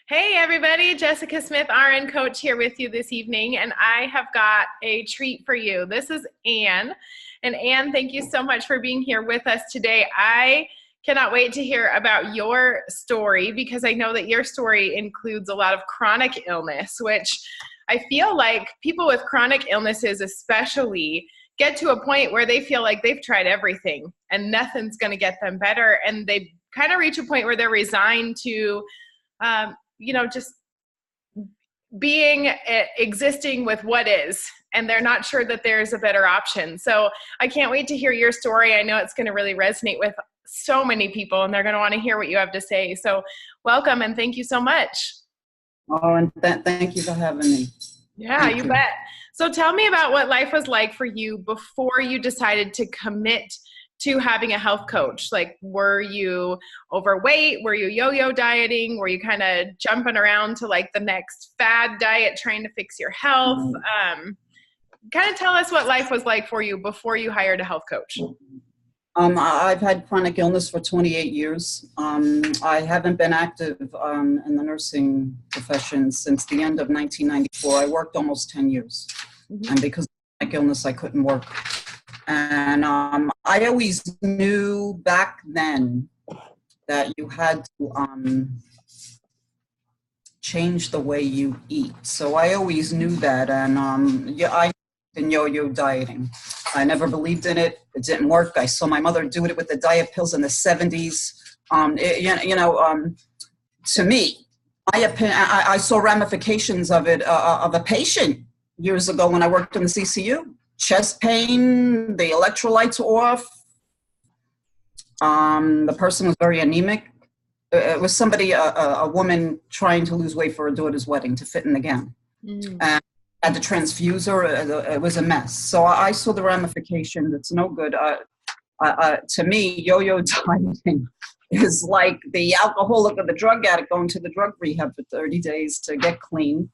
Hey everybody, Jessica Smith, RN coach here with you this evening, and I have got a treat for you. This is Anne, and Anne, thank you so much for being here with us today. I cannot wait to hear about your story because I know that your story includes a lot of chronic illness, which I feel like people with chronic illnesses especially get to a point where they feel like they've tried everything and nothing's going to get them better, and they kind of reach a point where they're resigned to just existing with what is, and they're not sure that there's a better option. So I can't wait to hear your story. I know it's going to really resonate with so many people, and they're going to want to hear what you have to say. So welcome, and thank you so much. Oh, and thank you for having me. Yeah, you bet. So tell me about what life was like for you before you decided to commit to having a health coach. Like, were you overweight? Were you yo-yo dieting? Were you kind of jumping around to like the next fad diet trying to fix your health? Kind of tell us what life was like for you before you hired a health coach. I've had chronic illness for 28 years. I haven't been active in the nursing profession since the end of 1994. I worked almost 10 years. And because of chronic illness, I couldn't work. And I always knew back then that you had to change the way you eat. So I always knew that. And I been yo-yo dieting. I never believed in it. It didn't work. I saw my mother do it with the diet pills in the 70s. To me, I saw ramifications of it, of a patient years ago when I worked in the CCU. Chest pain, the electrolytes off. The person was very anemic. It was somebody, a woman trying to lose weight for her daughter's wedding to fit in the gown. And had to transfuse her. It was a mess. So I saw the ramifications. It's no good. To me, yo-yo dieting is like the alcoholic or the drug addict going to the drug rehab for 30 days to get clean.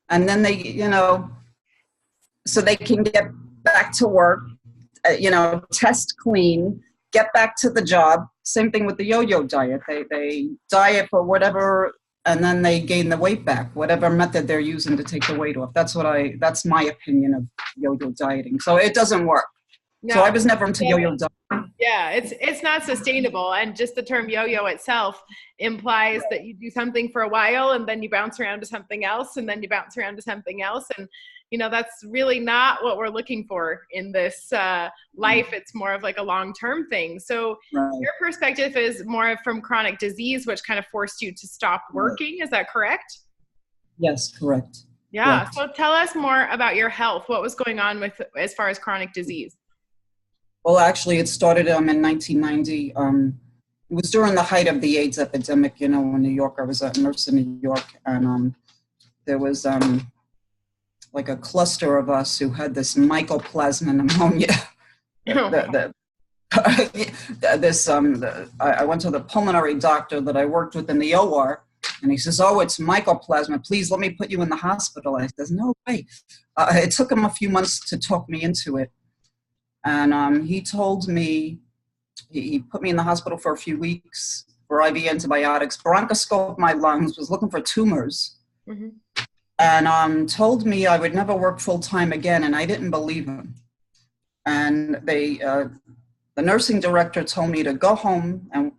And then they, so they can get back to work, test clean, get back to the job. Same thing with the yo-yo diet. They diet for whatever, and then they gain the weight back, whatever method they're using to take the weight off. That's my opinion of yo-yo dieting. So it doesn't work. No. So I was never into yo-yo dieting. Yeah, it's not sustainable. And just the term yo-yo itself implies that you do something for a while and then you bounce around to something else and then you bounce around to something else. And, that's really not what we're looking for in this life. It's more of like a long-term thing. So Your perspective is more from chronic disease, which kind of forced you to stop working. Is that correct? Yes, correct. Yeah. Correct. So tell us more about your health. What was going on with as far as chronic disease? Well, actually, it started in 1990. It was during the height of the AIDS epidemic, in New York. I was a nurse in New York, and there was like a cluster of us who had this mycoplasma pneumonia. I went to the pulmonary doctor that I worked with in the OR, and he says, "Oh, it's mycoplasma. Please let me put you in the hospital." I says, "No way." It took him a few months to talk me into it. And he told me, he put me in the hospital for a few weeks for IV antibiotics, bronchoscoped my lungs, was looking for tumors, and told me I would never work full-time again, and I didn't believe him. And the nursing director told me to go home and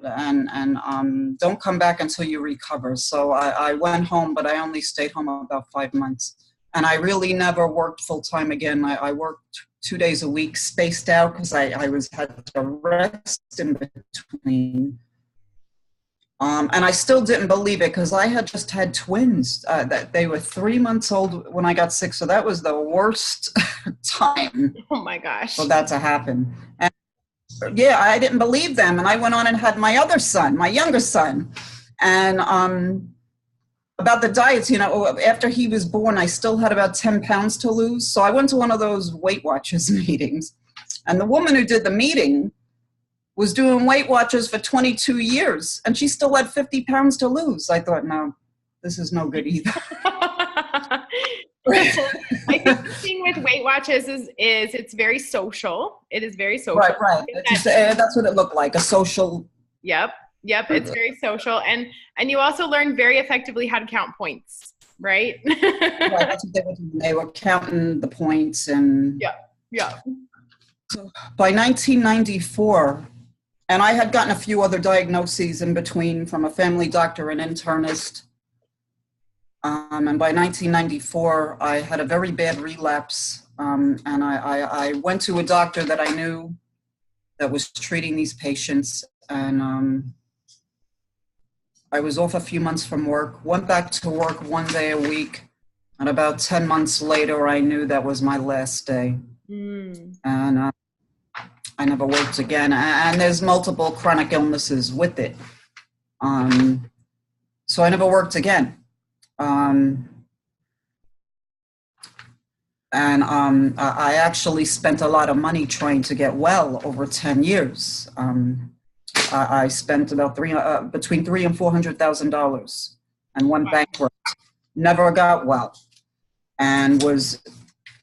don't come back until you recover. So I went home, but I only stayed home about 5 months. And I really never worked full-time again. I worked 2 days a week, spaced out, because I had to rest in between. And I still didn't believe it because I had just had twins. That they were 3 months old when I got sick. So that was the worst time. Oh my gosh. For that to happen. And yeah, I didn't believe them. And I went on and had my other son, my younger son. And about the diets, after he was born, I still had about 10 pounds to lose. So I went to one of those Weight Watchers meetings. And the woman who did the meeting was doing Weight Watchers for 22 years. And she still had 50 pounds to lose. I thought, no, this is no good either. I think the thing with Weight Watchers is it's very social. It is very social. Right. That's what it looked like, a social. Yep. Yep, it's very social. And you also learn very effectively how to count points, right? Right, that's what they were doing. They were counting the points, and Yeah. Yeah. so by 1994, and I had gotten a few other diagnoses in between from a family doctor and internist. And by 1994, I had a very bad relapse. And I went to a doctor that I knew that was treating these patients. And I was off a few months from work, went back to work one day a week. And about 10 months later, I knew that was my last day. And I never worked again. And there's multiple chronic illnesses with it. So I never worked again. I actually spent a lot of money trying to get well over 10 years. I spent about between $300,000 and $400,000 and went bankrupt. Never got well, and was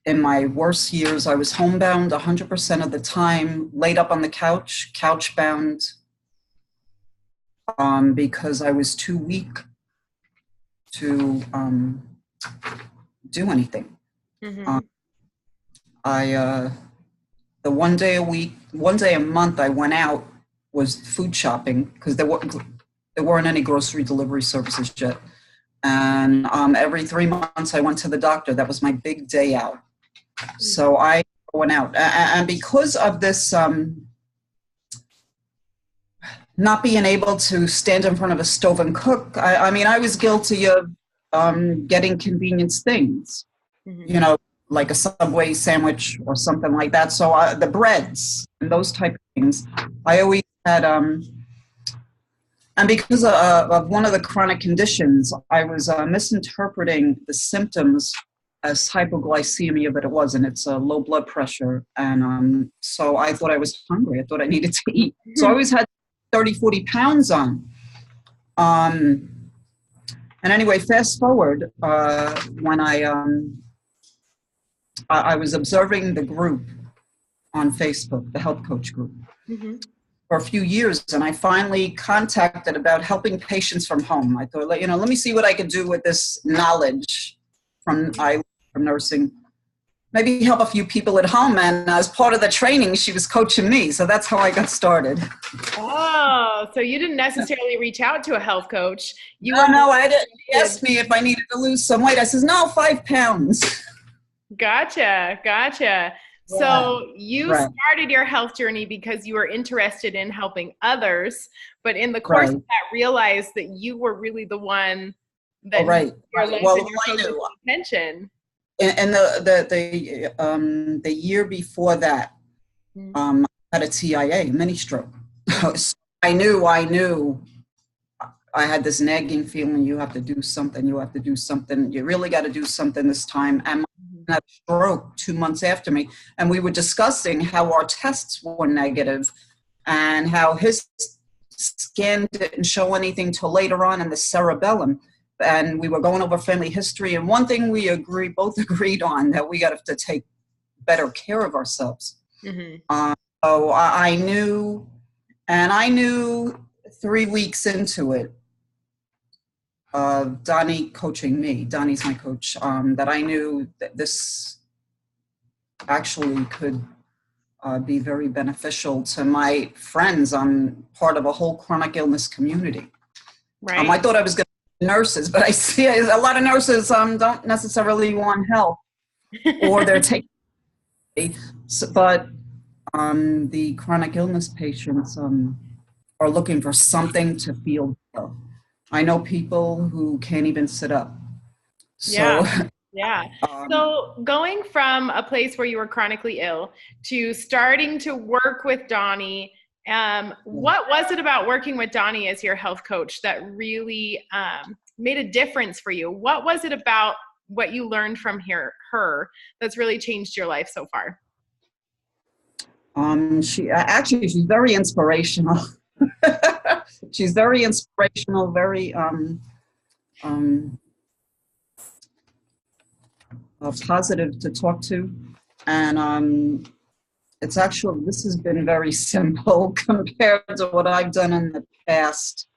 in my worst years. I was homebound 100% of the time, laid up on the couch bound, because I was too weak to do anything. The one day a month I went out was food shopping, because there weren't any grocery delivery services yet. And every 3 months I went to the doctor. That was my big day out. So I went out. And because of this not being able to stand in front of a stove and cook, I mean, I was guilty of getting convenience things, you know, like a Subway sandwich or something like that. So the breads and those type of things, I always had, and because of one of the chronic conditions, I was misinterpreting the symptoms as hypoglycemia, but it wasn't. It's low blood pressure. And so I thought I was hungry. I thought I needed to eat. So I always had 30, 40 pounds on. And anyway, fast forward, when I was observing the group on Facebook, the Health Coach group, for a few years, and I finally contacted about helping patients from home. I thought, you know, let me see what I could do with this knowledge from nursing. Maybe help a few people at home. And as part of the training, she was coaching me. So that's how I got started. Oh, so you didn't necessarily reach out to a health coach. No, I didn't. He asked me if I needed to lose some weight. I says, no, 5 pounds. Gotcha. Yeah. So you started your health journey because you were interested in helping others, but in the course of that, realized that you were really the one that your attention. And the year before that, I had a TIA, mini stroke. So I knew I had this nagging feeling, you have to do something, you really got to do something this time. And I had a stroke 2 months after me, and we were discussing how our tests were negative and how his scan didn't show anything till later on in the cerebellum. And we were going over family history, and one thing we both agreed on, that we got to take better care of ourselves. So I knew 3 weeks into it, Donnie coaching me, Donnie's my coach, that I knew that this actually could be very beneficial to my friends. I'm part of a whole chronic illness community. Right. I thought I was going to nurses, but I see a lot of nurses don't necessarily want help, or they're taking but the chronic illness patients are looking for something to feel better. I know people who can't even sit up. So so going from a place where you were chronically ill to starting to work with Donnie, what was it about working with Donnie as your health coach that really made a difference for you? What was it about what you learned from her that's really changed your life so far? She's very inspirational. She's very inspirational, very positive to talk to. And this has been very simple compared to what I've done in the fast.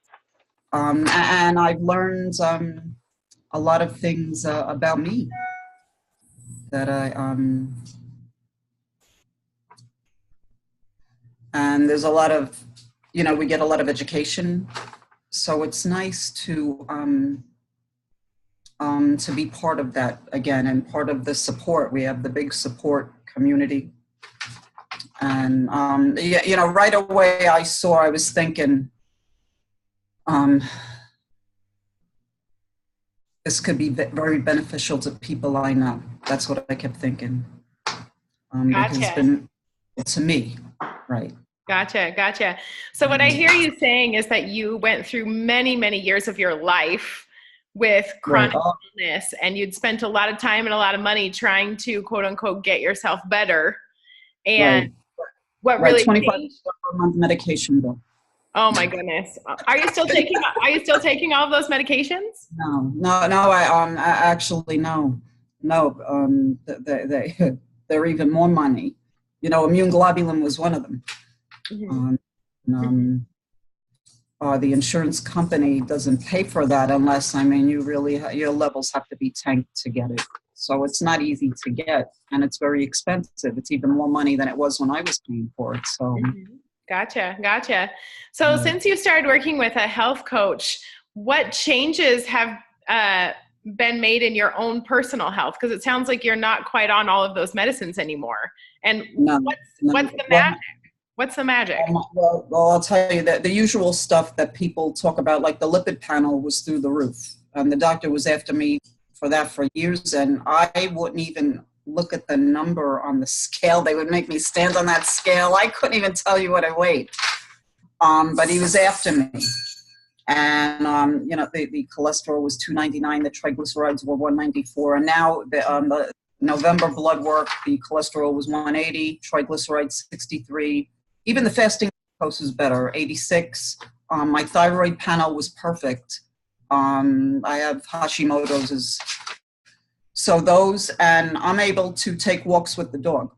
And I've learned a lot of things about me that and there's a lot of, we get a lot of education. So it's nice to be part of that again, and part of the support. We have the big support community. And, right away I was thinking, this could be very beneficial to people I know. That's what I kept thinking. Because it's been to me, right. Gotcha. So what I hear you saying is that you went through many, many years of your life with chronic illness, and you'd spent a lot of time and a lot of money trying to, quote unquote, get yourself better. And what really $25 per month medication bill. Oh my goodness. Are you still taking all of those medications? No. I actually no. They're even more money. Immune globulin was one of them. Mm-hmm. The insurance company doesn't pay for that unless, your levels have to be tanked to get it. So it's not easy to get, and it's very expensive. It's even more money than it was when I was paying for it. So. Mm-hmm. Gotcha. So since you started working with a health coach, what changes have been made in your own personal health? Because it sounds like you're not quite on all of those medicines anymore. And what's the magic? What's the magic? Well, I'll tell you that the usual stuff that people talk about, like the lipid panel, was through the roof. And the doctor was after me for that for years, and I wouldn't even look at the number on the scale. They would make me stand on that scale. I couldn't even tell you what I weighed. But he was after me. And, the cholesterol was 299. The triglycerides were 194. And now the November blood work, the cholesterol was 180, triglycerides 63. Even the fasting glucose was better, 86. My thyroid panel was perfect. I have Hashimoto's. So those, and I'm able to take walks with the dog.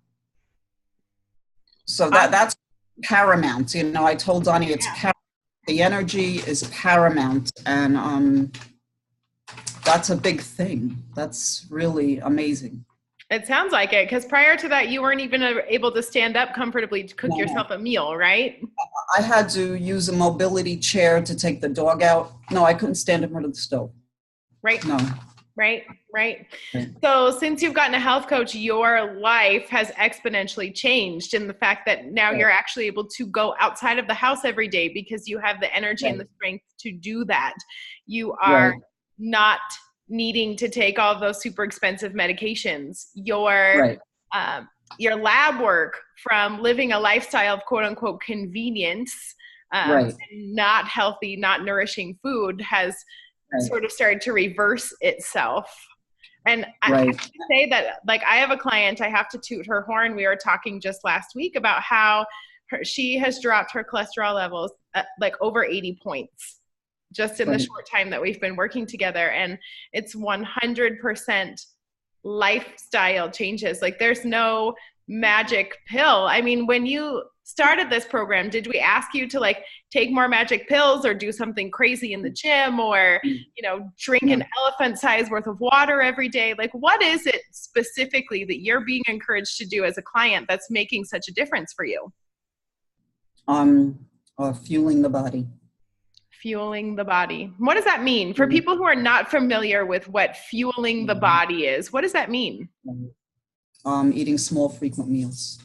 So that's paramount. I told Donnie it's paramount. The energy is paramount, and that's a big thing. That's really amazing. It sounds like it, because prior to that, you weren't even able to stand up comfortably to cook yourself a meal, right? I had to use a mobility chair to take the dog out. No, I couldn't stand in front of the stove. Right. No. Right. So since you've gotten a health coach, your life has exponentially changed in the fact that now you're actually able to go outside of the house every day because you have the energy and the strength to do that. You are not needing to take all of those super expensive medications. Your lab work from living a lifestyle of quote unquote convenience, and not healthy, not nourishing food has sort of started to reverse itself. And I have to say that, like, I have a client, I have to toot her horn. We were talking just last week about how she has dropped her cholesterol levels like over 80 points just in the short time that we've been working together. And it's 100% lifestyle changes. Like, there's no magic pill. I mean, when you started this program, did we ask you to like take more magic pills or do something crazy in the gym or, drink an elephant size worth of water every day? Like, what is it specifically that you're being encouraged to do as a client that's making such a difference for you? Fueling the body. Fueling the body. What does that mean? For people who are not familiar with what fueling the body is, what does that mean? Eating small, frequent meals.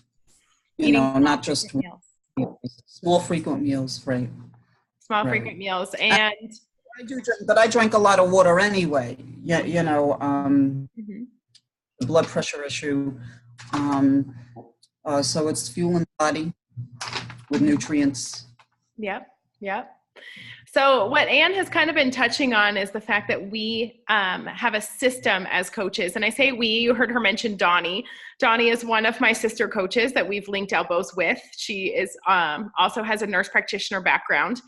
Not just meals. Small, frequent meals, right? Small, frequent meals. And I do drink, but I drank a lot of water anyway. Yeah, the blood pressure issue. So it's fueling the body with nutrients. Yep. So what Ann has kind of been touching on is the fact that we have a system as coaches. And I say we, you heard her mention Donnie. Donnie is one of my sister coaches that we've linked elbows with. She is also has a nurse practitioner background.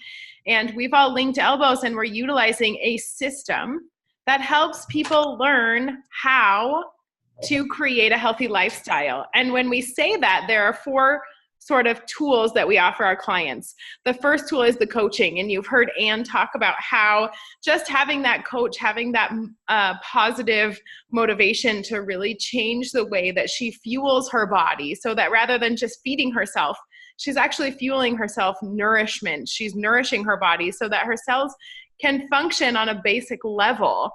And we've all linked elbows, and we're utilizing a system that helps people learn how to create a healthy lifestyle. And when we say that, there are four sort of tools that we offer our clients. The first tool is the coaching, and you've heard Anne talk about how just having that coach, having that positive motivation to really change the way that she fuels her body, so that rather than just feeding herself, she's actually fueling herself nourishment. She's nourishing her body so that her cells can function on a basic level.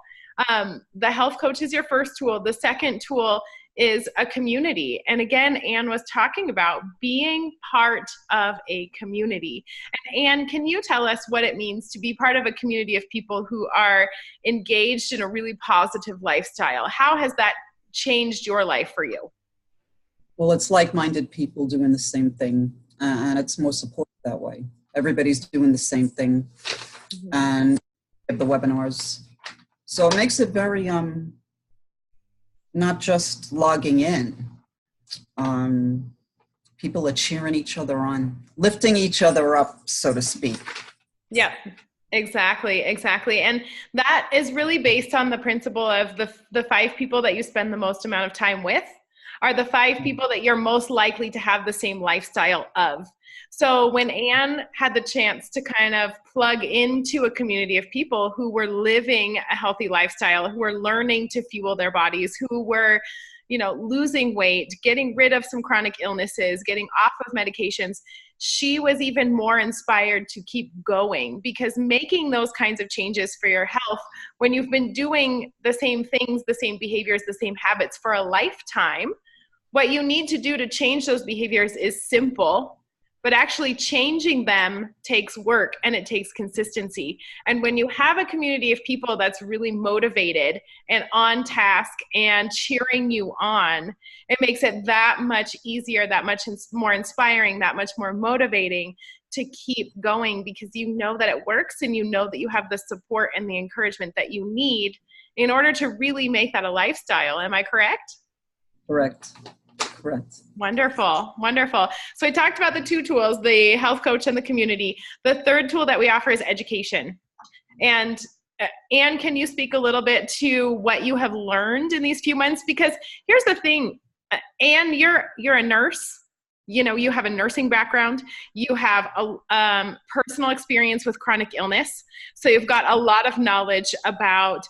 The health coach is your first tool. The second tool is a community. And again, Anne was talking about being part of a community. And Anne, can you tell us what it means to be part of a community of people who are engaged in a really positive lifestyle? How has that changed your life for you? Well, it's like-minded people doing the same thing, and it's more supportive that way. Everybody's doing the same thing, and the webinars. So it makes it very, not just logging in. People are cheering each other on, lifting each other up, so to speak. Yeah, exactly. And that is really based on the principle of the 5 people that you spend the most amount of time with are the 5 people that you're most likely to have the same lifestyle of. So when Anne had the chance to kind of plug into a community of people who were living a healthy lifestyle, who were learning to fuel their bodies, who were, losing weight, getting rid of some chronic illnesses, getting off of medications, she was even more inspired to keep going, because making those kinds of changes for your health, when you've been doing the same things, the same behaviors, the same habits for a lifetime, what you need to do to change those behaviors is simple. But actually changing them takes work, and it takes consistency. And when you have a community of people that's really motivated and on task and cheering you on, it makes it that much easier, that much more inspiring, that much more motivating to keep going, because you know that it works, and you know that you have the support and the encouragement that you need in order to really make that a lifestyle. Am I correct? Correct. Wonderful. So I talked about the 2 tools, the health coach and the community. The third tool that we offer is education. And Anne, can you speak a little bit to what you have learned in these few months? Because here's the thing, Anne, you're a nurse. You have a nursing background. You have a personal experience with chronic illness. So you've got a lot of knowledge about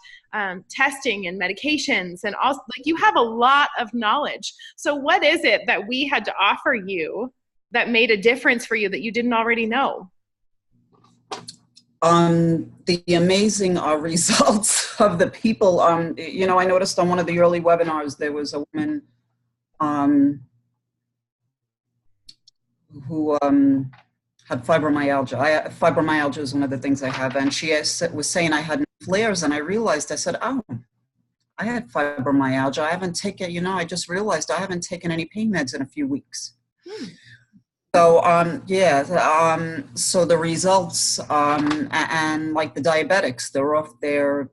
testing and medications, and also you have a lot of knowledge. So what is it that we had to offer you that made a difference for you that you didn't already know? The amazing results of the people. I noticed on one of the early webinars, there was a woman who had fibromyalgia. Fibromyalgia is one of the things I have, and she was saying I had flares, and I realized, I said, oh, I had fibromyalgia. I haven't taken, I just realized I haven't taken any pain meds in a few weeks. So, so the results, and like the diabetics, they're off their,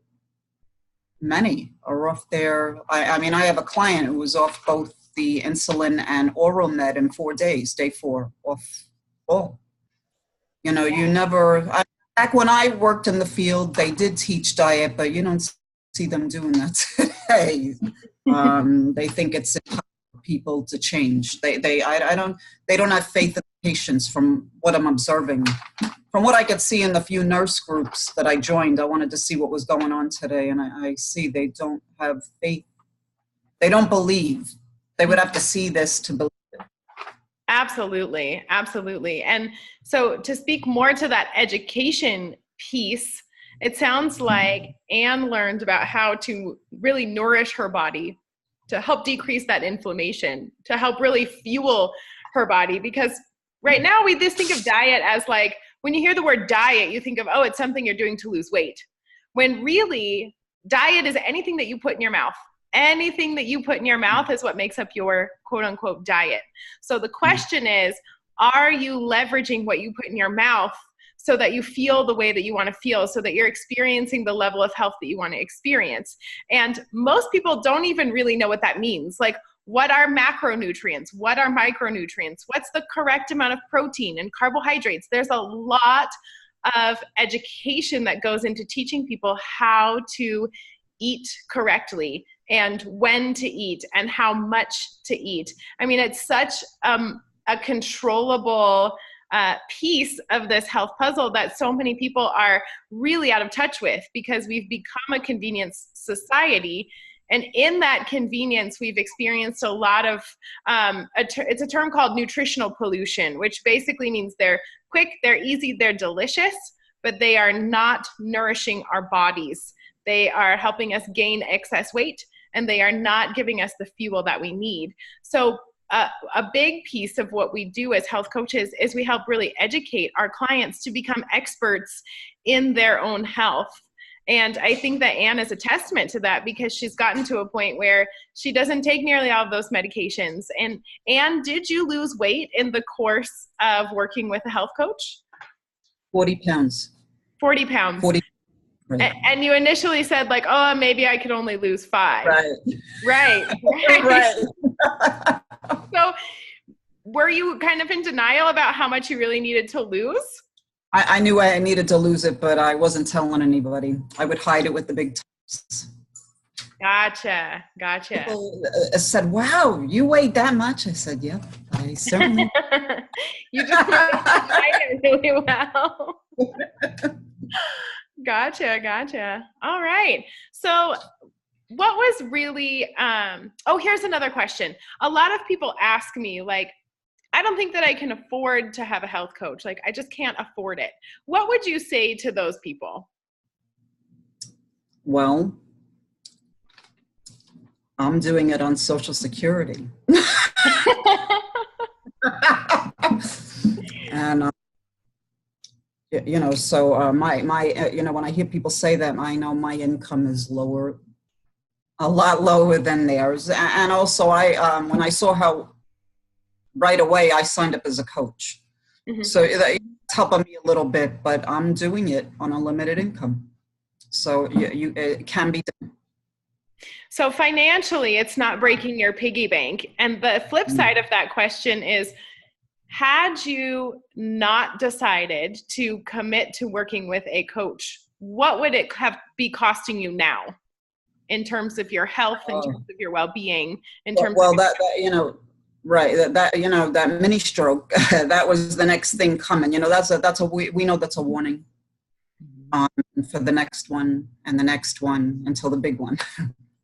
many are off their, I have a client who was off both the insulin and oral med in 4 days, day 4, off all. You never, back when I worked in the field, they did teach diet, but you don't see them doing that today. They think it's impossible for people to change. They don't have faith in patients, from what I'm observing. From what I could see in the few nurse groups that I joined, I wanted to see what was going on today, and I see they don't have faith. They don't believe. They would have to see this to believe. Absolutely. And so to speak more to that education piece, it sounds like Anne learned about how to really nourish her body, to help decrease that inflammation, to help really fuel her body. Because right now we just think of diet as like, when you hear the word diet, you think of, oh, it's something you're doing to lose weight. When really, diet is anything that you put in your mouth. Anything that you put in your mouth is what makes up your quote unquote diet. So the question is, are you leveraging what you put in your mouth so that you feel the way that you want to feel, so that you're experiencing the level of health that you want to experience? And most people don't even really know what that means. Like, what are macronutrients? What are micronutrients? What's the correct amount of protein and carbohydrates? There's a lot of education that goes into teaching people how to eat correctly, and when to eat, and how much to eat. It's such a controllable piece of this health puzzle that so many people are really out of touch with, because we've become a convenience society. And in that convenience, we've experienced a lot of, it's a term called nutritional pollution, which basically means they're quick, they're easy, they're delicious, but they are not nourishing our bodies. They are helping us gain excess weight, and they are not giving us the fuel that we need. So a big piece of what we do as health coaches is we help really educate our clients to become experts in their own health. And I think that Anne is a testament to that, because she's gotten to a point where she doesn't take nearly all of those medications. And Anne, did you lose weight in the course of working with a health coach? 40 pounds. 40 pounds. 40. Right. And you initially said like, oh, maybe I could only lose 5. Right. Right. Right. So were you kind of in denial about how much you really needed to lose? I knew I needed to lose it, but I wasn't telling anybody. I would hide it with the big tops. Gotcha. People said, wow, you weighed that much? I said, yep, I certainly. You just hide it really well. Gotcha. All right. So what was really, here's another question. A lot of people ask me, like, I don't think that I can afford to have a health coach. Like, I just can't afford it. What would you say to those people? Well, I'm doing it on Social Security. And, so when I hear people say that, I know my income is lower, a lot lower than theirs. And also when I saw how right away I signed up as a coach. Mm-hmm. So it's helping me a little bit, but I'm doing it on a limited income. So it can be done. So financially, it's not breaking your piggy bank. And the flip side of that question is, had you not decided to commit to working with a coach, what would it be costing you now in terms of your health, in terms of your well-being, in terms of right, that mini stroke, that was the next thing coming. We know that's a warning for the next one and the next one until the big one.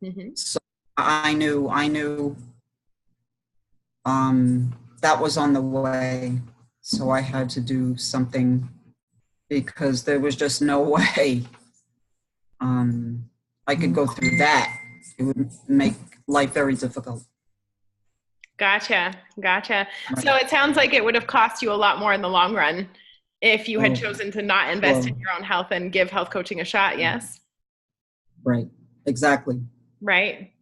Mm-hmm. So I knew that was on the way. So I had to do something, because there was just no way I could go through that. It would make life very difficult. Gotcha. Right. So it sounds like it would have cost you a lot more in the long run if you had chosen to not invest in your own health and give health coaching a shot. Yes. Right. Exactly. Right.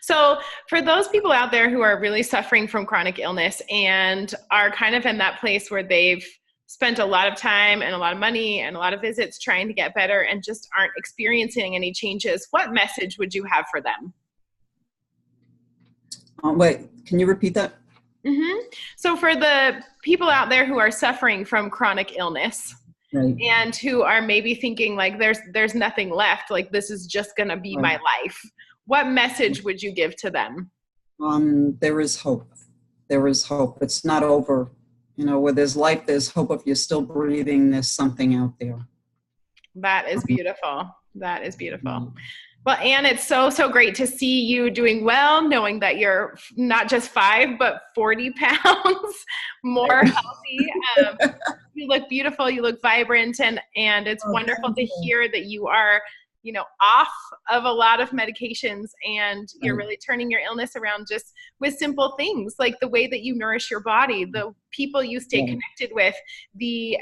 So for those people out there who are really suffering from chronic illness and are kind of in that place where they've spent a lot of time and a lot of money and a lot of visits trying to get better and just aren't experiencing any changes, what message would you have for them? Wait, can you repeat that? Mm-hmm. So for the people out there who are suffering from chronic illness, right, and who are maybe thinking like there's nothing left, like this is just going to be my life, what message would you give to them? There is hope. It's not over. Where there's life, there's hope. If you're still breathing, there's something out there. That is beautiful. Mm-hmm. Well, Anne, it's so great to see you doing well, knowing that you're not just 5, but 40 pounds more healthy. You look beautiful, you look vibrant, and it's wonderful to hear that you are, off of a lot of medications, and you're really turning your illness around just with simple things like the way that you nourish your body, the people you stay connected with, the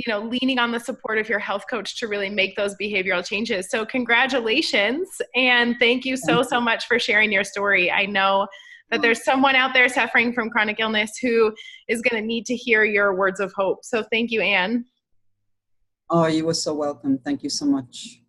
leaning on the support of your health coach to really make those behavioral changes. So congratulations. And thank you so much for sharing your story. I know that there's someone out there suffering from chronic illness who is going to need to hear your words of hope. So thank you, Anne. Oh, you were so welcome. Thank you so much.